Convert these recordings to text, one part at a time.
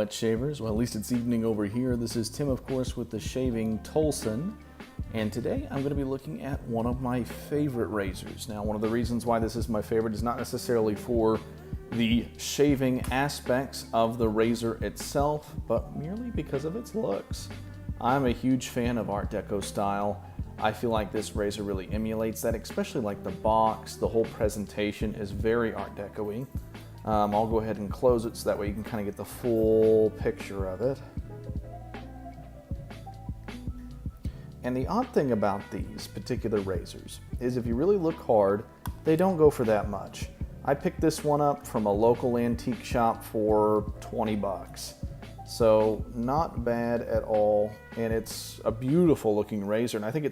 wet shavers. Well, at least it's evening over here. This is Tim, of course, with the Shaving Tolson. And today I'm going to be looking at one of my favorite razors. Now, one of the reasons why this is my favorite is not necessarily for the shaving aspects of the razor itself, but merely because of its looks. I'm a huge fan of Art Deco style. I feel like this razor really emulates that, especially like the box. The whole presentation is very Art Deco-y. I'll go ahead and close it so that way you can kind of get the full picture of it. And the odd thing about these particular razors is if you really look hard, they don't go for that much. I picked this one up from a local antique shop for 20 bucks. So not bad at all, and it's a beautiful looking razor, and I think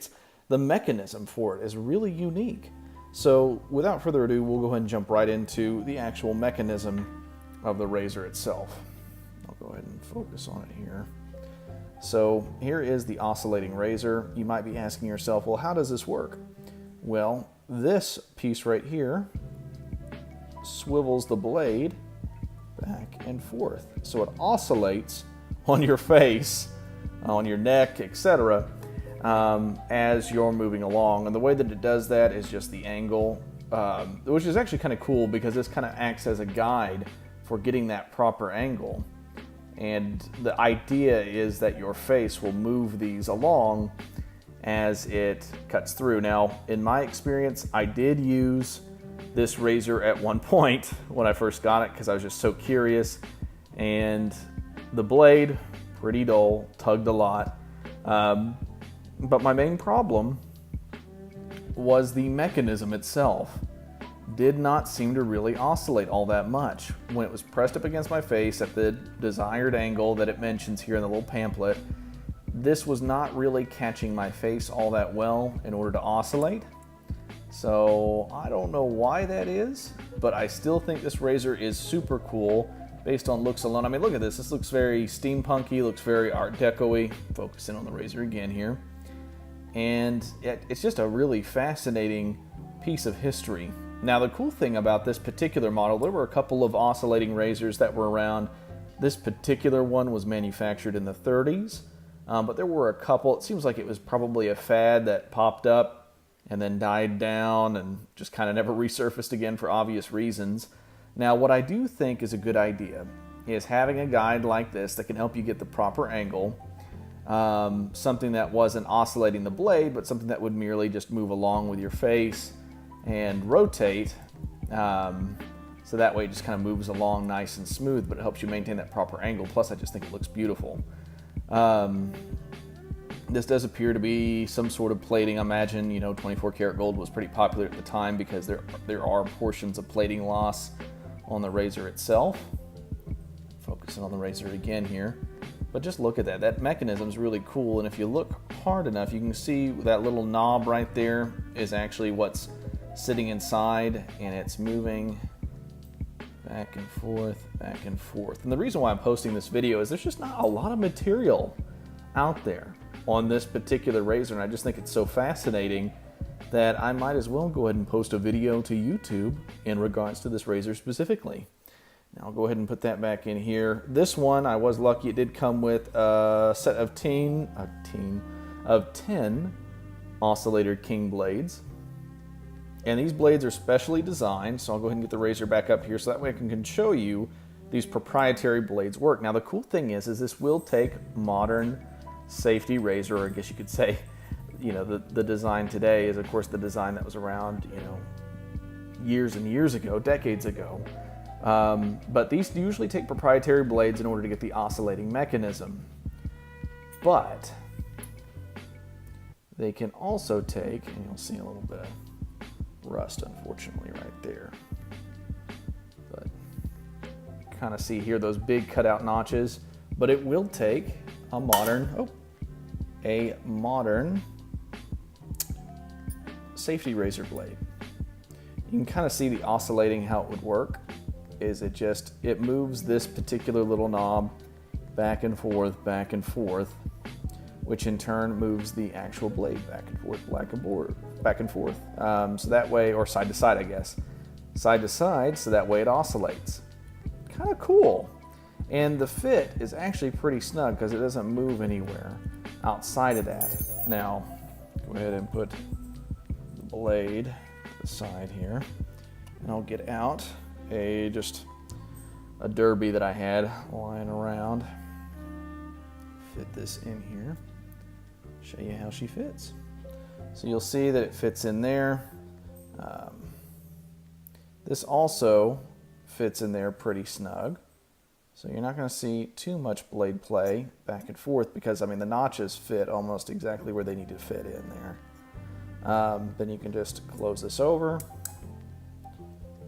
the mechanism for it is really unique. So without further ado, we'll go ahead and jump right into the actual mechanism of the razor itself. I'll go ahead and focus on it here. So here is the oscillating razor. You might be asking yourself, well, how does this work? Well, this piece right here swivels the blade back and forth. So it oscillates on your face, on your neck, etc. As you're moving along. And the way that it does that is just the angle, which is actually kind of cool because this kind of acts as a guide for getting that proper angle. And the idea is that your face will move these along as it cuts through. Now, in my experience, I did use this razor at one point when I first got it because I was just so curious, and the blade, pretty dull, tugged a lot. But my main problem was the mechanism itself. Did not seem to really oscillate all that much. When it was pressed up against my face at the desired angle that it mentions here in the little pamphlet, this was not really catching my face all that well in order to oscillate. So I don't know why that is, but I still think this razor is super cool based on looks alone. I mean, look at this. This looks very steampunky, looks very Art Deco-y. Focus in on the razor again here. And it's just a really fascinating piece of history. Now, the cool thing about this particular model, there were a couple of oscillating razors that were around. This particular one was manufactured in the 30s, but there were a couple. It seems like it was probably a fad that popped up and then died down and just kind of never resurfaced again for obvious reasons. Now, what I do think is a good idea is having a guide like this that can help you get the proper angle, something that wasn't oscillating the blade, but something that would merely just move along with your face and rotate, so that way it just kind of moves along nice and smooth, but it helps you maintain that proper angle. Plus, I just think it looks beautiful. This does appear to be some sort of plating. I imagine, 24 karat gold was pretty popular at the time because there are portions of plating loss on the razor itself. Focusing on the razor again here. But just look at that. That mechanism is really cool, and if you look hard enough, you can see that little knob right there is actually what's sitting inside, and it's moving back and forth, back and forth. And the reason why I'm posting this video is there's just not a lot of material out there on this particular razor, and I just think it's so fascinating that I might as well go ahead and post a video to YouTube in regards to this razor specifically. Now I'll go ahead and put that back in here. This one, I was lucky, it did come with a set of 10 Oscillator King blades. And these blades are specially designed, so I'll go ahead and get the razor back up here so that way I can show you these proprietary blades work. Now the cool thing is this will take modern safety razor, or I guess you could say, the design today is of course the design that was around, years and years ago, decades ago. But these usually take proprietary blades in order to get the oscillating mechanism. But they can also take, and you'll see a little bit of rust unfortunately right there, but kind of see here those big cutout notches, but it will take a modern safety razor blade. You can kind of see the oscillating, how it would work is it moves this particular little knob back and forth, which in turn moves the actual blade back and forth, so that way, or side to side, I guess, side to side, so that way it oscillates. Kind of cool. And the fit is actually pretty snug because it doesn't move anywhere outside of that. Now, go ahead and put the blade to the side here, and I'll get out just a derby that I had lying around. Fit this in here, show you how she fits. So you'll see that it fits in there. This also fits in there pretty snug. So you're not going to see too much blade play back and forth because, I mean, the notches fit almost exactly where they need to fit in there. Then you can just close this over,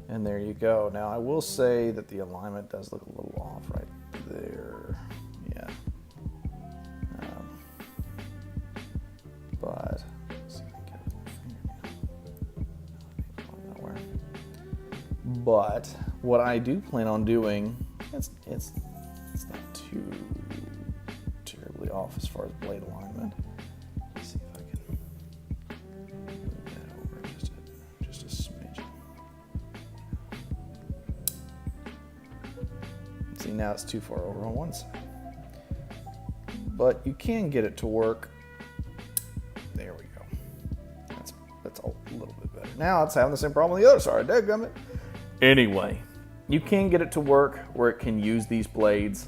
and there you go. Now, I will say that the alignment does look a little off right there. Yeah. But, let's see if I can get it with my fingernail. Nowhere. But what I do plan on doing, it's not too terribly off as far as blade alignment. Let's see if I can move that over just a smidgen. See, now it's too far over on one side. But you can get it to work. There we go. That's a little bit better. Now it's having the same problem on the other side. Dadgummit. Anyway, you can get it to work where it can use these blades.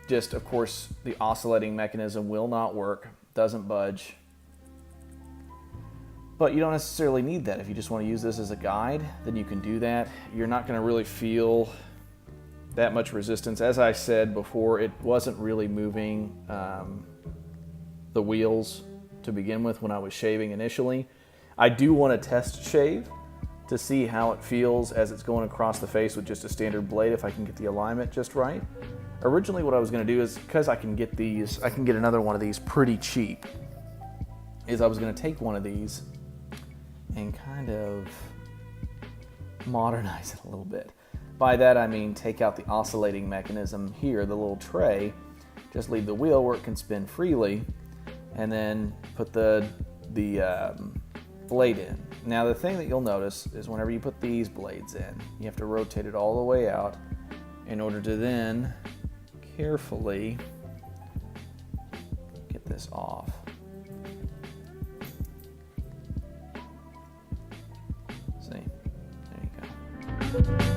Just, of course, the oscillating mechanism will not work, doesn't budge. But you don't necessarily need that. If you just want to use this as a guide, then you can do that. You're not going to really feel that much resistance. As I said before, it wasn't really moving the wheels to begin with when I was shaving initially. I do want to test shave to see how it feels as it's going across the face with just a standard blade, if I can get the alignment just right. Originally what I was going to do is, because I can get another one of these pretty cheap, is I was going to take one of these and kind of modernize it a little bit. By that I mean take out the oscillating mechanism here, the little tray, just leave the wheel where it can spin freely, and then put the blade in. Now the thing that you'll notice is whenever you put these blades in, you have to rotate it all the way out in order to then carefully get this off. See, there you go.